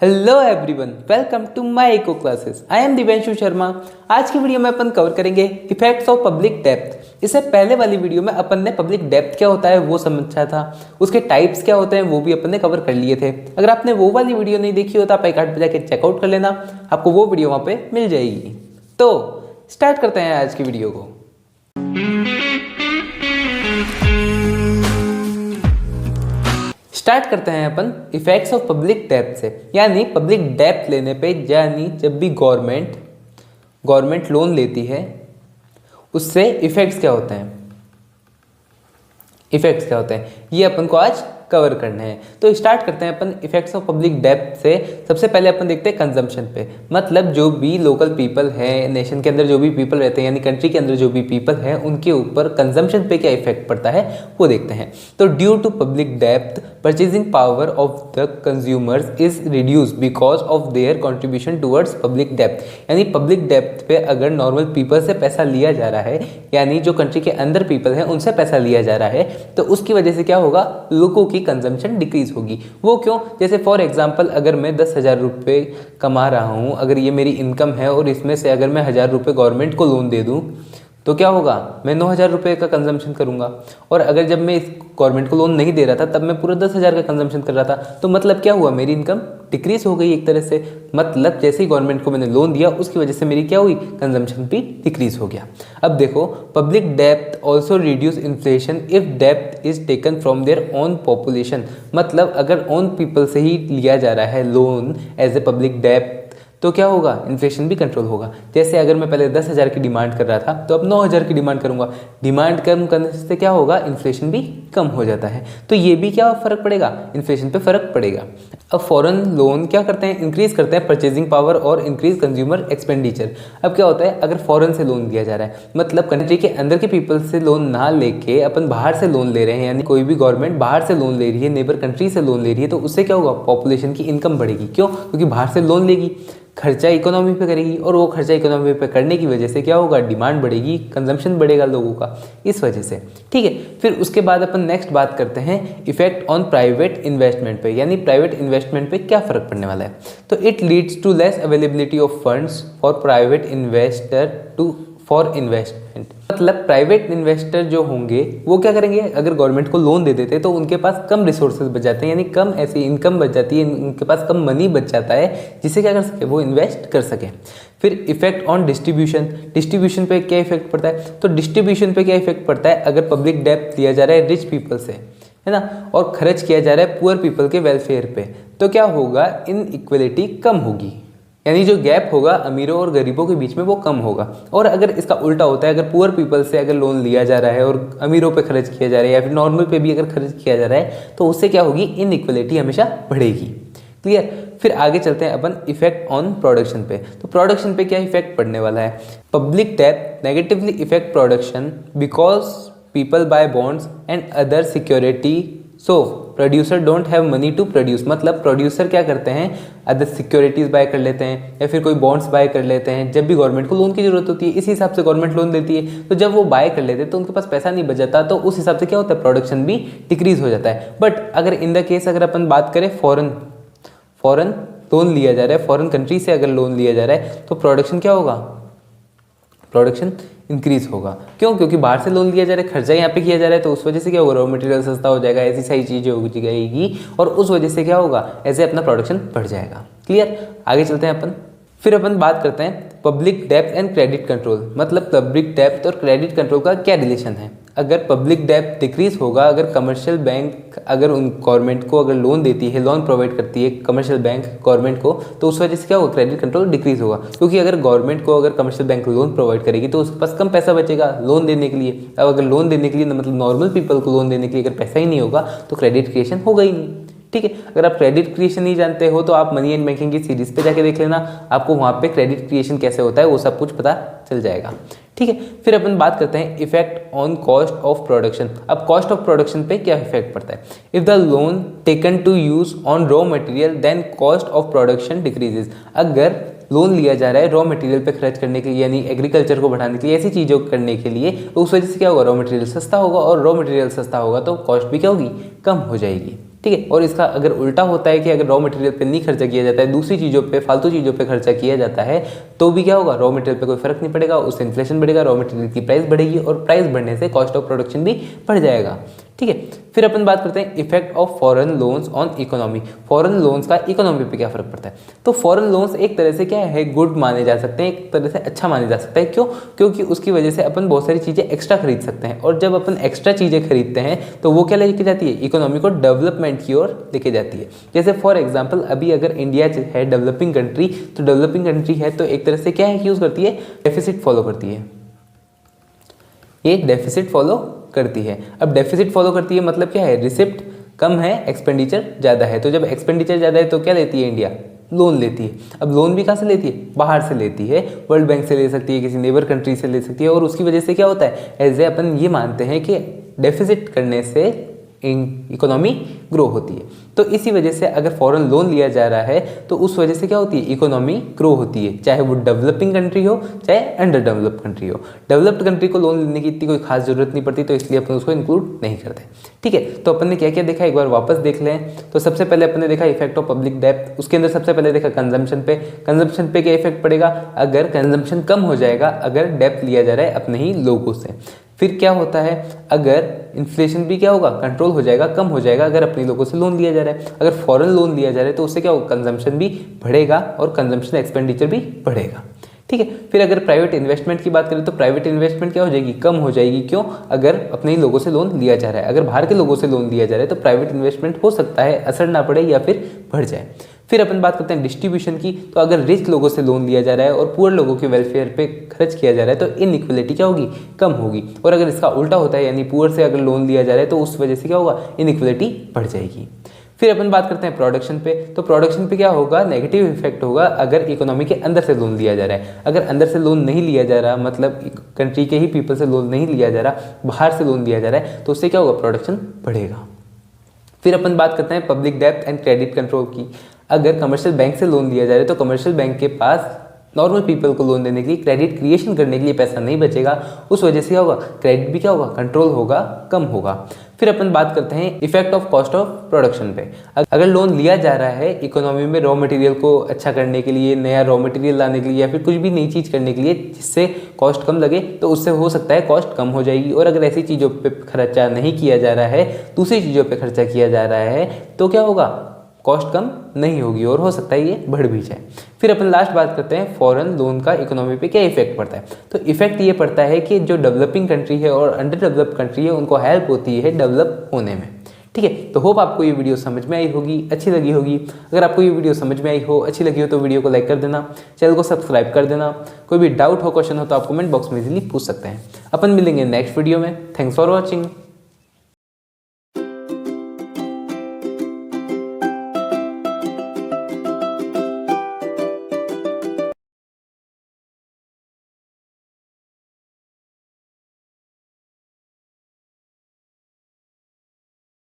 Hello everyone, welcome to my eco classes. I am Divyanshu Sharma. आज की video में अपन कवर करेंगे इफेक्ट्स ऑफ पब्लिक डेप्थ। इससे पहले वाली वीडियो में अपन ने पब्लिक डेप्थ क्या होता है वो समझा था, उसके टाइप्स क्या होते हैं वो भी अपन ने कवर कर लिए थे। अगर आपने वो वाली वीडियो नहीं देखी हो तो आप एक आर्ट पे जाके चेकआउट कर लेना, आपको वो वीडियो वहाँ पे मिल जाएगी। तो स्टार्ट करते हैं आज की वीडियो को। स्टार्ट करते हैं अपन इफेक्ट्स ऑफ पब्लिक डेप्थ से, यानी पब्लिक डेप्थ लेने पे, यानी जब भी गवर्नमेंट लोन लेती है उससे इफेक्ट्स क्या होते हैं ये अपन को आज कवर करने हैं। तो स्टार्ट करते हैं अपन इफेक्ट्स ऑफ पब्लिक डेप्थ से। सबसे पहले अपन देखते हैं कंजम्पशन पे, मतलब जो भी लोकल पीपल है, नेशन के अंदर जो भी पीपल रहते हैं, यानी कंट्री के अंदर जो भी पीपल हैं, उनके ऊपर कंजम्पशन पे क्या इफेक्ट पड़ता है वो देखते हैं। तो due to public depth purchasing power of the consumers is reduce because of their contribution towards public depth. यानी पब्लिक डेप्थ पे अगर नॉर्मल पीपल से पैसा लिया जा रहा है, यानी जो कंट्री के अंदर पीपल है उनसे पैसा लिया जा रहा है, तो उसकी वजह से क्या होगा, लोगों की कंजम्पशन डिक्रीज होगी। वो क्यों? जैसे फॉर एग्जांपल अगर मैं 10,000 रुपये कमा रहा हूँ, अगर ये मेरी इनकम है और इसमें से अगर मैं 1,000 रुपये गवर्नमेंट को लोन दे दूँ तो क्या होगा, मैं 9,000 रुपये का कंजम्पशन करूंगा। और अगर जब मैं इस गवर्नमेंट को लोन नहीं दे रहा था तब मैं पूरा 10,000 का कंजम्पशन कर रहा था, तो मतलब क्या हुआ, मेरी इनकम डिक्रीज हो गई एक तरह से। मतलब जैसे ही गवर्नमेंट को मैंने लोन दिया उसकी वजह से मेरी क्या हुई, कंजम्पशन भी डिक्रीज हो गया। अब देखो, public depth also reduce inflation if depth is taken from their own population. मतलब अगर ओन पीपल से ही लिया जा रहा है लोन एज ए पब्लिक डेप्थ तो क्या होगा, इन्फ्लेशन भी कंट्रोल होगा। जैसे अगर मैं पहले 10,000 की डिमांड कर रहा था तो अब 9,000 की डिमांड करूंगा। डिमांड कम करने से क्या होगा, इन्फ्लेशन भी कम हो जाता है। तो ये भी क्या फर्क पड़ेगा, इन्फ्लेशन पे फर्क पड़ेगा। अब फॉरेन लोन क्या करते हैं, इंक्रीज करते हैं परचेजिंग पावर और इंक्रीज कंज्यूमर एक्सपेंडिचर। अब क्या होता है, अगर फॉरेन से लोन दिया जा रहा है, मतलब कंट्री के अंदर के पीपल से लोन ना लेके अपन बाहर से लोन ले रहे हैं, यानी कोई भी गवर्नमेंट बाहर से लोन ले रही है, नेबर कंट्री से लोन ले रही है, तो उससे क्या होगा, पॉपुलेशन की इनकम बढ़ेगी। क्यों? क्योंकि बाहर से लोन लेगी, खर्चा इकोनॉमी पे करेगी, और वो खर्चा इकोनॉमी पे करने की वजह से क्या होगा, डिमांड बढ़ेगी, कंजम्पशन बढ़ेगा लोगों का, इस वजह से। ठीक है, फिर उसके बाद अपन नेक्स्ट बात करते हैं इफेक्ट ऑन प्राइवेट इन्वेस्टमेंट पे, यानी प्राइवेट इन्वेस्टमेंट पे क्या फर्क पड़ने वाला है। तो it leads to less availability of funds for private investor for investment. मतलब प्राइवेट इन्वेस्टर जो होंगे वो क्या करेंगे, अगर गवर्नमेंट को लोन दे देते तो उनके पास कम रिसोर्सेज बच जाते हैं, यानी कम ऐसी इनकम बच जाती है, उनके पास कम मनी बच जाता है, जिससे क्या कर सके, वो इन्वेस्ट कर सके। फिर इफेक्ट ऑन डिस्ट्रीब्यूशन पे क्या इफेक्ट पड़ता है। तो डिस्ट्रीब्यूशन पे क्या इफेक्ट पड़ता है, अगर पब्लिक डेप्थ लिया जा रहा है रिच पीपल से, है ना, और खर्च किया जा रहा है पुअर पीपल के वेलफेयर पे, तो क्या होगा, इनइक्वलिटी कम होगी, यानी जो गैप होगा अमीरों और गरीबों के बीच में वो कम होगा। और अगर इसका उल्टा होता है, अगर पुअर पीपल से अगर लोन लिया जा रहा है और अमीरों पे खर्च किया जा रहा है, या फिर नॉर्मल पे भी अगर खर्च किया जा रहा है, तो उससे क्या होगी, इनइक्वलिटी हमेशा बढ़ेगी। क्लियर? फिर आगे चलते हैं अपन इफेक्ट ऑन प्रोडक्शन पे। तो प्रोडक्शन पे क्या इफेक्ट पड़ने वाला है। पब्लिक डेप्थ negatively effect production because people buy bonds and other security, so producer don't have money to produce. मतलब प्रोड्यूसर क्या करते हैं, अदर सिक्योरिटीज बाय कर लेते हैं या फिर कोई बॉन्ड्स बाय कर लेते हैं, जब भी गवर्नमेंट को लोन की जरूरत होती है, इसी हिसाब से गवर्नमेंट लोन देती है, तो जब वो बाय कर लेते हैं तो उनके पास पैसा नहीं बच जाता, तो उस हिसाब से क्या होता है, प्रोडक्शन भी डिक्रीज हो जाता है। बट अगर इन द केस अगर अपन बात करें फॉरेन लोन लिया जा रहा है, फॉरेन कंट्री से अगर लोन लिया जा रहा है, तो प्रोडक्शन क्या होगा, प्रोडक्शन इंक्रीज होगा। क्यों? क्योंकि बाहर से लोन लिया जा रहा है, खर्चा यहाँ पे किया जा रहा है, तो उस वजह से क्या होगा, रॉ मटेरियल सस्ता हो जाएगा, ऐसी सारी चीजें हो जाएगी, और उस वजह से क्या होगा, ऐसे अपना प्रोडक्शन बढ़ जाएगा। क्लियर? आगे चलते हैं अपन। फिर अपन बात करते हैं public depth and credit control. मतलब पब्लिक डेप्थ और क्रेडिट कंट्रोल का क्या रिलेशन है। अगर पब्लिक डेप्थ डिक्रीज होगा, अगर कमर्शियल बैंक अगर उन गवर्नमेंट को अगर लोन देती है, लोन प्रोवाइड करती है कमर्शियल बैंक गवर्नमेंट को, तो उस वजह से क्या होगा, क्रेडिट कंट्रोल डिक्रीज होगा। क्योंकि अगर गवर्नमेंट को अगर कमर्शियल बैंक लोन प्रोवाइड करेगी तो उसके पास कम पैसा बचेगा लोन देने के लिए। अब अगर लोन देने के लिए, मतलब नॉर्मल पीपल को लोन देने के लिए अगर पैसा ही नहीं होगा तो क्रेडिट क्रिएशन होगा ही नहीं। ठीक है, अगर आप क्रेडिट क्रिएशन नहीं जानते हो तो आप मनी एंड बैंकिंग की सीरीज पे जाके देख लेना, आपको वहाँ पे क्रेडिट क्रिएशन कैसे होता है वो सब कुछ पता चल जाएगा। ठीक है, फिर अपन बात करते हैं effect on cost of production. अब कॉस्ट ऑफ प्रोडक्शन पे क्या इफेक्ट पड़ता है। If the loan taken to use on raw material then cost of production decreases. अगर लोन लिया जा रहा है रॉ मटेरियल पे खर्च करने के लिए, यानी एग्रीकल्चर को बढ़ाने के लिए, ऐसी चीज़ों को करने के लिए, तो उस वजह से क्या होगा, रॉ मटेरियल सस्ता होगा, और रॉ मटेरियल सस्ता होगा तो कॉस्ट भी क्या होगी, कम हो जाएगी। ठीक है। और इसका अगर उल्टा होता है कि अगर रॉ मटेरियल पे नहीं खर्चा किया जाता है, दूसरी चीज़ों पे, फालतू चीज़ों पे खर्चा किया जाता है, तो भी क्या होगा, रॉ मटेरियल पे कोई फर्क नहीं पड़ेगा, उससे इन्फ्लेशन बढ़ेगा, रॉ मटेरियल की प्राइस बढ़ेगी और प्राइस बढ़ने से कॉस्ट ऑफ प्रोडक्शन भी बढ़ जाएगा, ठीक है। फिर अपन बात करते हैं effect of foreign loans on economy. Foreign loans का इकोनॉमी पे क्या फर्क पड़ता है। तो फॉरेन लोन्स एक तरह से क्या है, गुड माने जा सकते हैं, एक तरह से अच्छा माने जा सकता है। क्यों? क्योंकि उसकी वजह से अपन बहुत सारी चीज़ें एक्स्ट्रा खरीद सकते हैं, और जब अपन एक्स्ट्रा चीज़ें खरीदते हैं तो वो क्या लेके जाती है, इकोनॉमी को डेवलपमेंट की ओर लेके जाती है। जैसे फॉर एग्जाम्पल अभी अगर इंडिया है डेवलपिंग कंट्री, तो डेवलपिंग कंट्री है तो एक तरह से क्या है, यूज़ करती है, डेफिसिट फॉलो करती है, ये डेफिसिट फॉलो करती है। अब डेफिसिट फॉलो करती है मतलब क्या है, रिसिप्ट कम है, एक्सपेंडिचर ज़्यादा है। तो जब एक्सपेंडिचर ज़्यादा है तो क्या लेती है इंडिया, लोन लेती है। अब लोन भी कहाँ से लेती है, बाहर से लेती है, वर्ल्ड बैंक से ले सकती है, किसी नेबर कंट्री से ले सकती है। और उसकी वजह से क्या होता है, एज ए अपन ये मानते हैं कि डेफिसिट करने से इकोनॉमी ग्रो होती है। तो इसी वजह से अगर फॉरेन लोन लिया जा रहा है तो उस वजह से क्या होती है, इकोनॉमी ग्रो होती है, चाहे वो डेवलपिंग कंट्री हो चाहे अंडर डेवलप्ड कंट्री हो। डेवलप्ड कंट्री को लोन लेने की इतनी कोई खास जरूरत नहीं पड़ती, तो इसलिए अपन उसको इंक्लूड नहीं करते, ठीक है। तो अपन ने क्या क्या देखा, एक बार वापस देख लें। तो सबसे पहले अपन ने देखा इफेक्ट ऑफ पब्लिक डेब्ट, उसके अंदर सबसे पहले देखा कंजम्पशन पे। कंजम्पशन पे क्या इफेक्ट पड़ेगा, अगर कंजम्पशन कम हो जाएगा अगर डेब्ट लिया जा रहा है अपने ही लोगों से। फिर क्या होता है, अगर इन्फ्लेशन भी क्या होगा, कंट्रोल हो जाएगा, कम हो जाएगा अगर अपने लोगों से लोन लिया जा रहा है। अगर फॉरेन लोन लिया जा रहा है तो उससे क्या होगा, कंजम्पशन भी बढ़ेगा और कंजम्पशन एक्सपेंडिचर भी बढ़ेगा, ठीक है। फिर अगर प्राइवेट इन्वेस्टमेंट की बात करें तो प्राइवेट इन्वेस्टमेंट क्या हो जाएगी, कम हो जाएगी। क्यों, अगर अपने ही लोगों से लोन लिया जा रहा है। अगर बाहर के लोगों से लोन लिया जा रहा है तो प्राइवेट इन्वेस्टमेंट हो सकता है असर ना पड़े या फिर बढ़ जाए। फिर अपन बात करते हैं डिस्ट्रीब्यूशन की। तो अगर रिच लोगों से लोन लिया जा रहा है और पुअर लोगों के वेलफेयर पे खर्च किया जा रहा है तो इनइक्वलिटी क्या होगी, कम होगी। और अगर इसका उल्टा होता है, यानी पुअर से अगर लोन लिया जा रहा है तो उस वजह से क्या होगा, इनइक्वलिटी बढ़ जाएगी। फिर अपन बात करते हैं प्रोडक्शन पे। तो प्रोडक्शन पे क्या होगा, नेगेटिव इफेक्ट होगा अगर इकोनॉमी के अंदर से लोन लिया जा रहा है। अगर अंदर से लोन नहीं लिया जा रहा, मतलब कंट्री के ही पीपल से लोन नहीं लिया जा रहा, बाहर से लोन लिया जा रहा है, तो उससे क्या होगा, प्रोडक्शन बढ़ेगा। फिर अपन बात करते हैं पब्लिक डेब्ट एंड क्रेडिट कंट्रोल की। अगर कमर्शियल बैंक से लोन लिया जा रहा है तो कमर्शियल बैंक के पास नॉर्मल पीपल को लोन देने के लिए, क्रेडिट क्रिएशन करने के लिए पैसा नहीं बचेगा। उस वजह से क्या होगा, क्रेडिट भी क्या होगा, कंट्रोल होगा, कम होगा। फिर अपन बात करते हैं effect of cost of production पे। अगर लोन लिया जा रहा है इकोनॉमी में रॉ मटेरियल को अच्छा करने के लिए, नया रॉ मटेरियल लाने के लिए, या फिर कुछ भी नई चीज़ करने के लिए जिससे कॉस्ट कम लगे, तो उससे हो सकता है कॉस्ट कम हो जाएगी। और अगर ऐसी चीज़ों पे खर्चा नहीं किया जा रहा है, दूसरी चीज़ों पे खर्चा किया जा रहा है, तो क्या होगा, कॉस्ट कम नहीं होगी और हो सकता है ये बढ़ भी जाए। फिर अपन लास्ट बात करते हैं फॉरेन लोन का इकोनॉमी पे क्या इफेक्ट पड़ता है। तो इफेक्ट ये पड़ता है कि जो डेवलपिंग कंट्री है और अंडर डेवलप्ड कंट्री है उनको हेल्प होती है डेवलप होने में, ठीक है। तो होप आपको ये वीडियो समझ में आई होगी, अच्छी लगी होगी। अगर आपको ये वीडियो समझ में आई हो, अच्छी लगी हो, तो वीडियो को लाइक कर देना, चैनल को सब्सक्राइब कर देना। कोई भी डाउट हो, क्वेश्चन हो तो आप कमेंट बॉक्स में इजीली पूछ सकते हैं। अपन मिलेंगे नेक्स्ट वीडियो में। Thanks for watching.